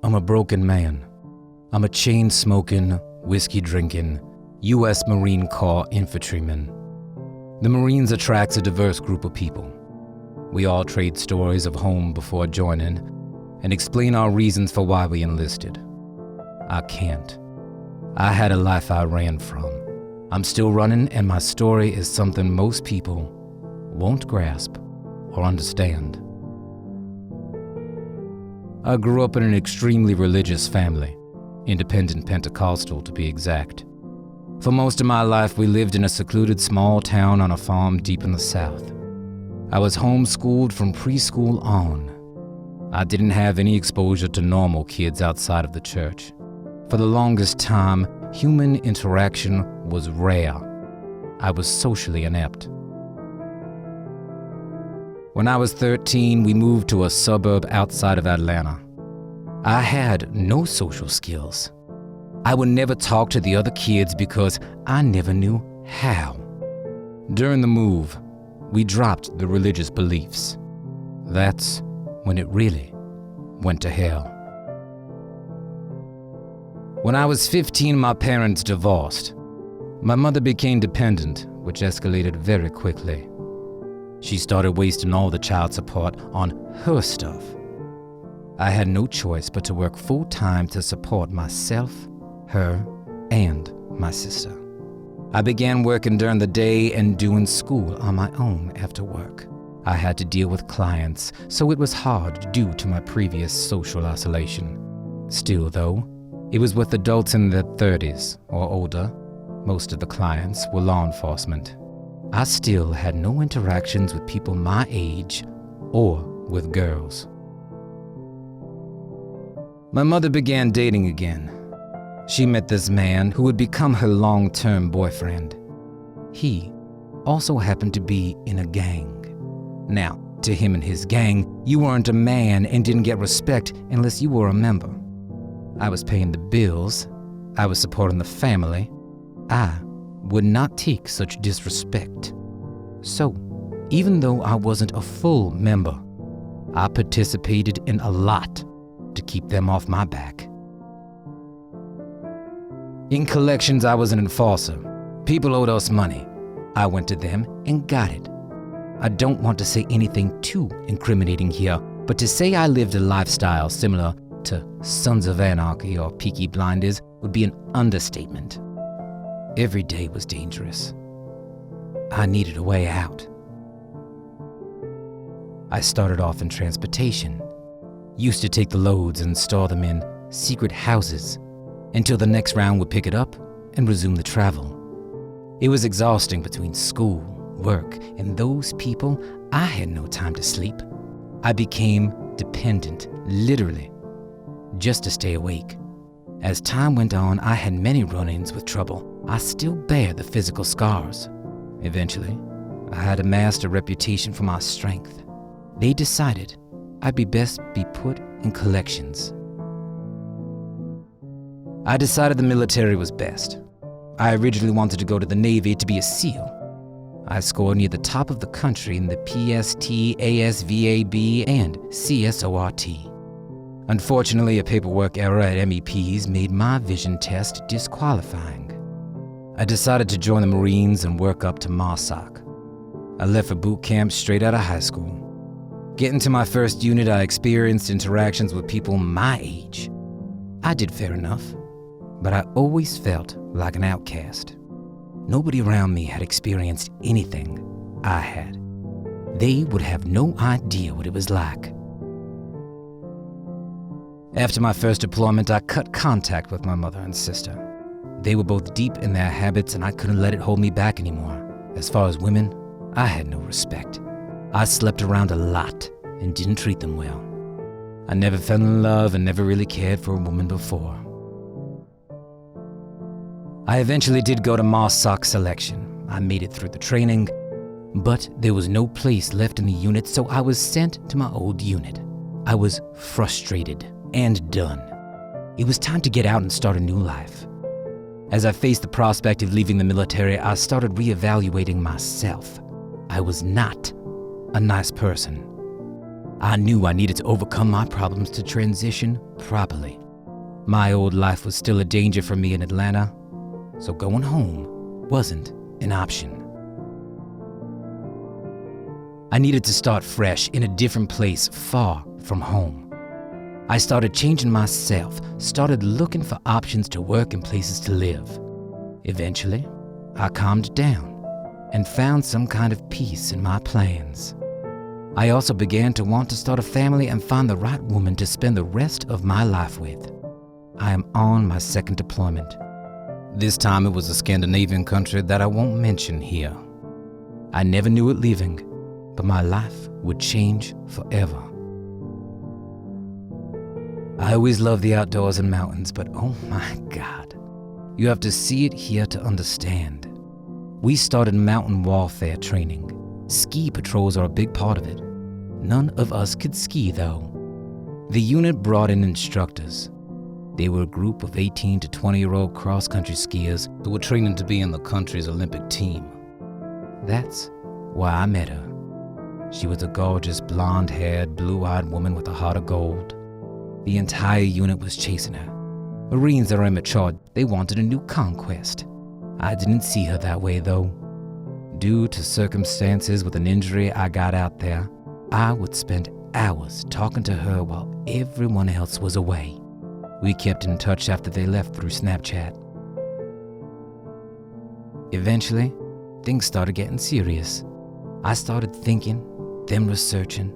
I'm a broken man. I'm a chain-smoking, whiskey-drinking, U.S. Marine Corps infantryman. The Marines attracts a diverse group of people. We all trade stories of home before joining and explain our reasons for why we enlisted. I can't. I had a life I ran from. I'm still running, and my story is something most people won't grasp or understand. I grew up in an extremely religious family, independent Pentecostal to be exact. For most of my life, we lived in a secluded small town on a farm deep in the South. I was homeschooled from preschool on. I didn't have any exposure to normal kids outside of the church. For the longest time, human interaction was rare. I was socially inept. When I was 13, we moved to a suburb outside of Atlanta. I had no social skills. I would never talk to the other kids because I never knew how. During the move, we dropped the religious beliefs. That's when it really went to hell. When I was 15, my parents divorced. My mother became dependent, which escalated very quickly. She started wasting all the child support on her stuff. I had no choice but to work full-time to support myself, her, and my sister. I began working during the day and doing school on my own after work. I had to deal with clients, so it was hard due to my previous social isolation. Still, though, it was with adults in their 30s or older. Most of the clients were law enforcement. I still had no interactions with people my age or with girls. My mother began dating again. She met this man who would become her long-term boyfriend. He also happened to be in a gang. Now, to him and his gang, you weren't a man and didn't get respect unless you were a member. I was paying the bills. I was supporting the family. I would not take such disrespect. So, even though I wasn't a full member, I participated in a lot to keep them off my back. In collections, I was an enforcer. People owed us money. I went to them and got it. I don't want to say anything too incriminating here, but to say I lived a lifestyle similar to Sons of Anarchy or Peaky Blinders would be an understatement. Every day was dangerous. I needed a way out. I started off in transportation. Used to take the loads and store them in secret houses until the next round would pick it up and resume the travel. It was exhausting between school, work, and those people. I had no time to sleep. I became dependent, literally, just to stay awake. As time went on, I had many run-ins with trouble. I still bear the physical scars. Eventually, I had amassed a reputation for my strength. They decided I'd be best be put in collections. I decided the military was best. I originally wanted to go to the Navy to be a SEAL. I scored near the top of the country in the PST, ASVAB, and CSORT. Unfortunately, a paperwork error at MEPs made my vision test disqualifying. I decided to join the Marines and work up to MARSOC. I left for boot camp straight out of high school. Getting to my first unit, I experienced interactions with people my age. I did fair enough, but I always felt like an outcast. Nobody around me had experienced anything I had. They would have no idea what it was like. After my first deployment, I cut contact with my mother and sister. They were both deep in their habits, and I couldn't let it hold me back anymore. As far as women, I had no respect. I slept around a lot and didn't treat them well. I never fell in love and never really cared for a woman before. I eventually did go to MARSOC selection. I made it through the training, but there was no place left in the unit, so I was sent to my old unit. I was frustrated and done. It was time to get out and start a new life. As I faced the prospect of leaving the military, I started reevaluating myself. I was not a nice person. I knew I needed to overcome my problems to transition properly. My old life was still a danger for me in Atlanta, so going home wasn't an option. I needed to start fresh in a different place far from home. I started changing myself, started looking for options to work and places to live. Eventually, I calmed down and found some kind of peace in my plans. I also began to want to start a family and find the right woman to spend the rest of my life with. I am on my second deployment. This time it was a Scandinavian country that I won't mention here. I never knew it leaving, but my life would change forever. I always loved the outdoors and mountains, but oh my God, you have to see it here to understand. We started mountain warfare training. Ski patrols are a big part of it. None of us could ski though. The unit brought in instructors. They were a group of 18 to 20-year-old cross-country skiers who were training to be in the country's Olympic team. That's where I met her. She was a gorgeous, blonde-haired, blue-eyed woman with a heart of gold. The entire unit was chasing her. Marines are immature. They wanted a new conquest. I didn't see her that way, though. Due to circumstances with an injury I got out there, I would spend hours talking to her while everyone else was away. We kept in touch after they left through Snapchat. Eventually, things started getting serious. I started thinking, then researching.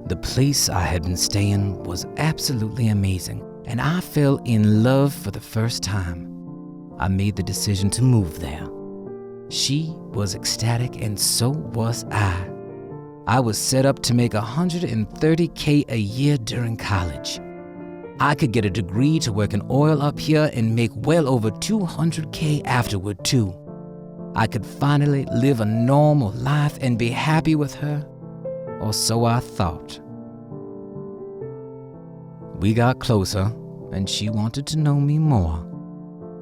The place I had been staying was absolutely amazing, and I fell in love for the first time. I made the decision to move there. She was ecstatic, and so was I. I was set up to make $130K a year during college. I could get a degree to work in oil up here and make well over $200K afterward too. I could finally live a normal life and be happy with her, or so I thought. We got closer, and she wanted to know me more.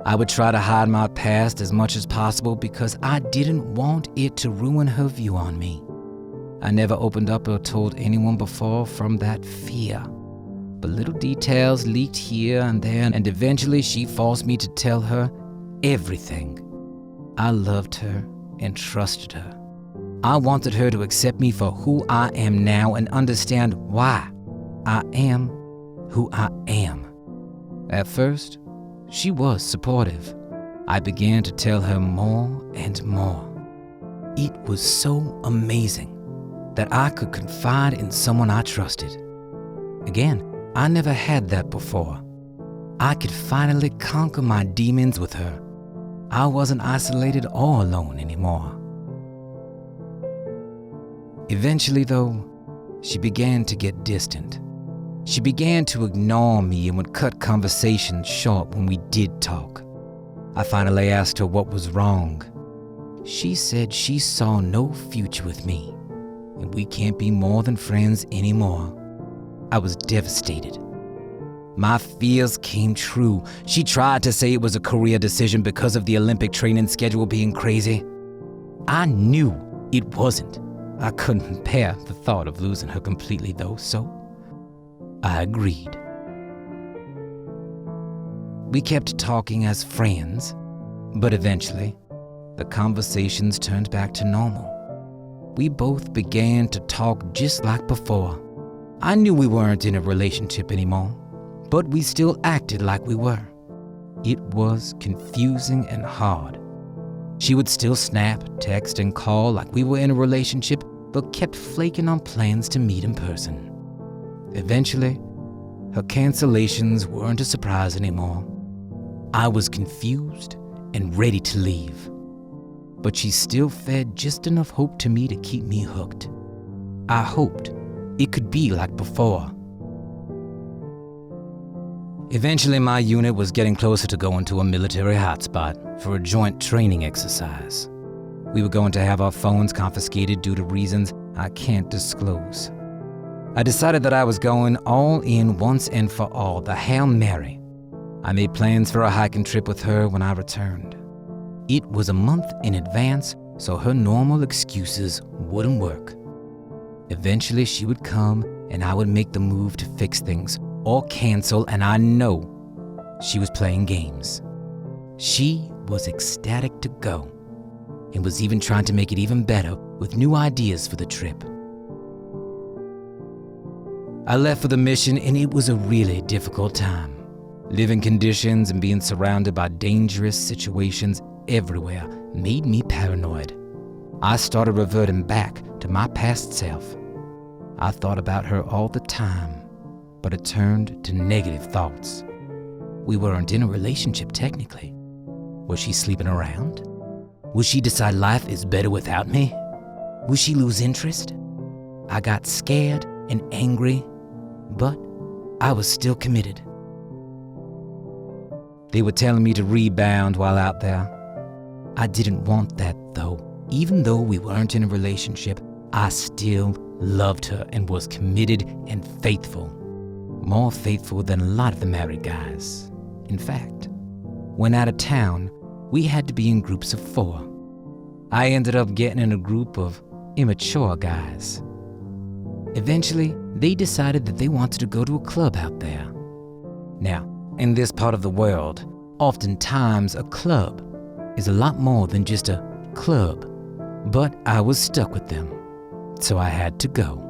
I would try to hide my past as much as possible because I didn't want it to ruin her view on me. I never opened up or told anyone before from that fear. But little details leaked here and there, and eventually she forced me to tell her everything. I loved her and trusted her. I wanted her to accept me for who I am now and understand why I am who I am. At first, she was supportive. I began to tell her more and more. It was so amazing that I could confide in someone I trusted. Again, I never had that before. I could finally conquer my demons with her. I wasn't isolated or alone anymore. Eventually, though, she began to get distant. She began to ignore me and would cut conversations short when we did talk. I finally asked her what was wrong. She said she saw no future with me, and we can't be more than friends anymore. I was devastated. My fears came true. She tried to say it was a career decision because of the Olympic training schedule being crazy. I knew it wasn't. I couldn't bear the thought of losing her completely though, so I agreed. We kept talking as friends, but eventually, the conversations turned back to normal. We both began to talk just like before. I knew we weren't in a relationship anymore, but we still acted like we were. It was confusing and hard. She would still snap, text, and call like we were in a relationship, but kept flaking on plans to meet in person. Eventually, her cancellations weren't a surprise anymore. I was confused and ready to leave, but she still fed just enough hope to me to keep me hooked. I hoped it could be like before. Eventually, my unit was getting closer to going to a military hotspot for a joint training exercise. We were going to have our phones confiscated due to reasons I can't disclose. I decided that I was going all in once and for all, the Hail Mary. I made plans for a hiking trip with her when I returned. It was a month in advance, so her normal excuses wouldn't work. Eventually, she would come and I would make the move to fix things or cancel, and I know she was playing games. She was ecstatic to go and was even trying to make it even better with new ideas for the trip. I left for the mission, and it was a really difficult time. Living conditions and being surrounded by dangerous situations everywhere made me paranoid. I started reverting back to my past self. I thought about her all the time, but it turned to negative thoughts. We weren't in a relationship technically. Was she sleeping around? Would she decide life is better without me? Would she lose interest? I got scared and angry, but I was still committed. They were telling me to rebound while out there. I didn't want that though. Even though we weren't in a relationship, I still loved her and was committed and faithful. More faithful than a lot of the married guys. In fact, when out of town, we had to be in groups of 4. I ended up getting in a group of immature guys. Eventually, they decided that they wanted to go to a club out there. Now, in this part of the world, oftentimes a club is a lot more than just a club, but I was stuck with them, so I had to go.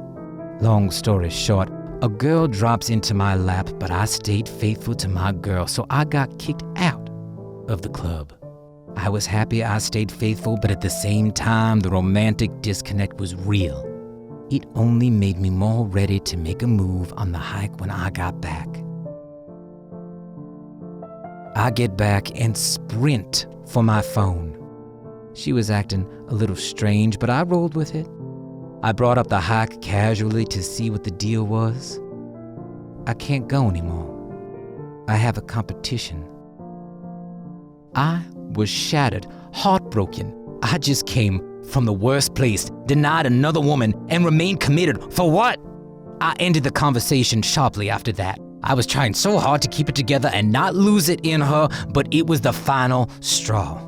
Long story short, a girl drops into my lap, but I stayed faithful to my girl, so I got kicked out of the club. I was happy I stayed faithful, but at the same time, the romantic disconnect was real. It only made me more ready to make a move on the hike when I got back. I get back and sprint for my phone. She was acting a little strange, but I rolled with it. I brought up the hike casually to see what the deal was. I can't go anymore. I have a competition. I was shattered, heartbroken. I just came from the worst place, denied another woman, and remained committed. For what? I ended the conversation sharply after that. I was trying so hard to keep it together and not lose it in her, but it was the final straw.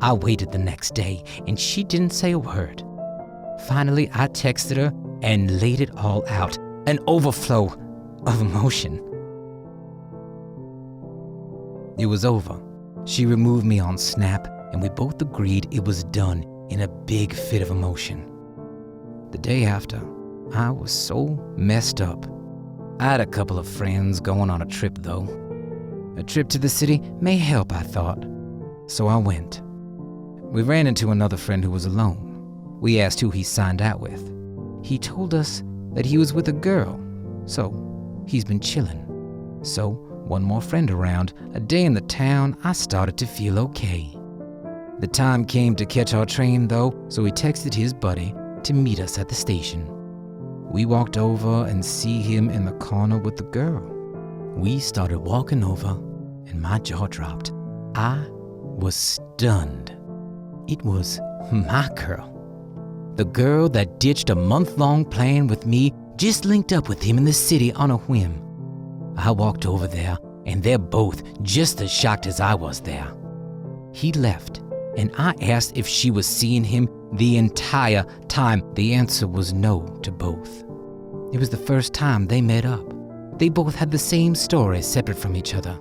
I waited the next day, and she didn't say a word. Finally, I texted her and laid it all out, an overflow of emotion. It was over. She removed me on Snap, and we both agreed it was done in a big fit of emotion. The day after, I was so messed up. I had a couple of friends going on a trip though. A trip to the city may help, I thought. So I went. We ran into another friend who was alone. We asked who he signed out with. He told us that he was with a girl, so he's been chilling. So, one more friend around, a day in the town, I started to feel okay. The time came to catch our train though, so he texted his buddy to meet us at the station. We walked over and see him in the corner with the girl. We started walking over and my jaw dropped. I was stunned. It was my girl. The girl that ditched a month-long plan with me just linked up with him in the city on a whim. I walked over there and they're both just as shocked as I was there. He left and I asked if she was seeing him the entire time. The answer was no to both. It was the first time they met up. They both had the same story separate from each other.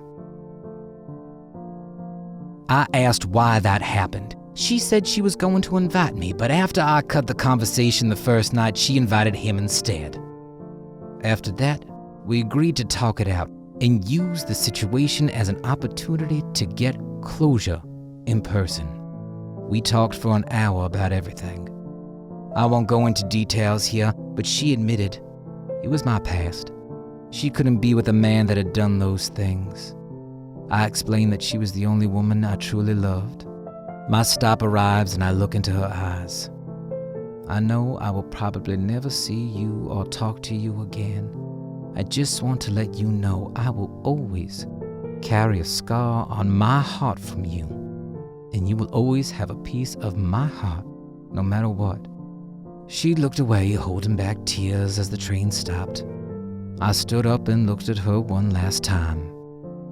I asked why that happened. She said she was going to invite me, but after I cut the conversation the first night, she invited him instead. After that, we agreed to talk it out and use the situation as an opportunity to get closure in person. We talked for an hour about everything. I won't go into details here, but she admitted it was my past. She couldn't be with a man that had done those things. I explained that she was the only woman I truly loved. My stop arrives and I look into her eyes. I know I will probably never see you or talk to you again. I just want to let you know I will always carry a scar on my heart from you, and you will always have a piece of my heart, no matter what. She looked away, holding back tears as the train stopped. I stood up and looked at her one last time.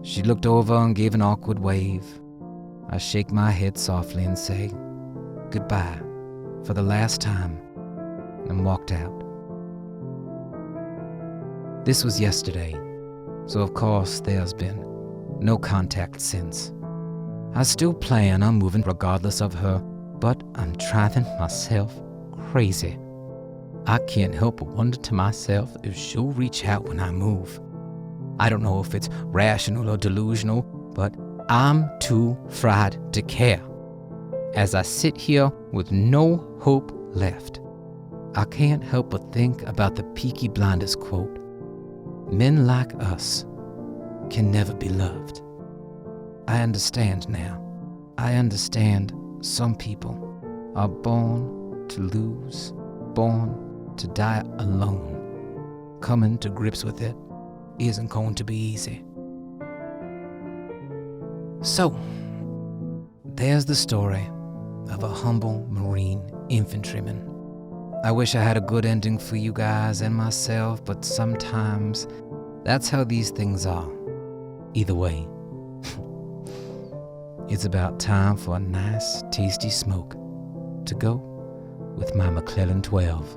She looked over and gave an awkward wave. I shake my head softly and say, "Goodbye," for the last time, and walked out. This was yesterday, so of course there's been no contact since. I still plan on moving regardless of her, but I'm driving myself crazy. I can't help but wonder to myself if she'll reach out when I move. I don't know if it's rational or delusional, but I'm too fried to care. As I sit here with no hope left, I can't help but think about the Peaky Blinders quote, "Men like us can never be loved." I understand now. I understand some people are born to lose, born to die alone. Coming to grips with it isn't going to be easy. So, there's the story of a humble Marine infantryman. I wish I had a good ending for you guys and myself, but sometimes that's how these things are. Either way, it's about time for a nice, tasty smoke to go with my McClellan 12.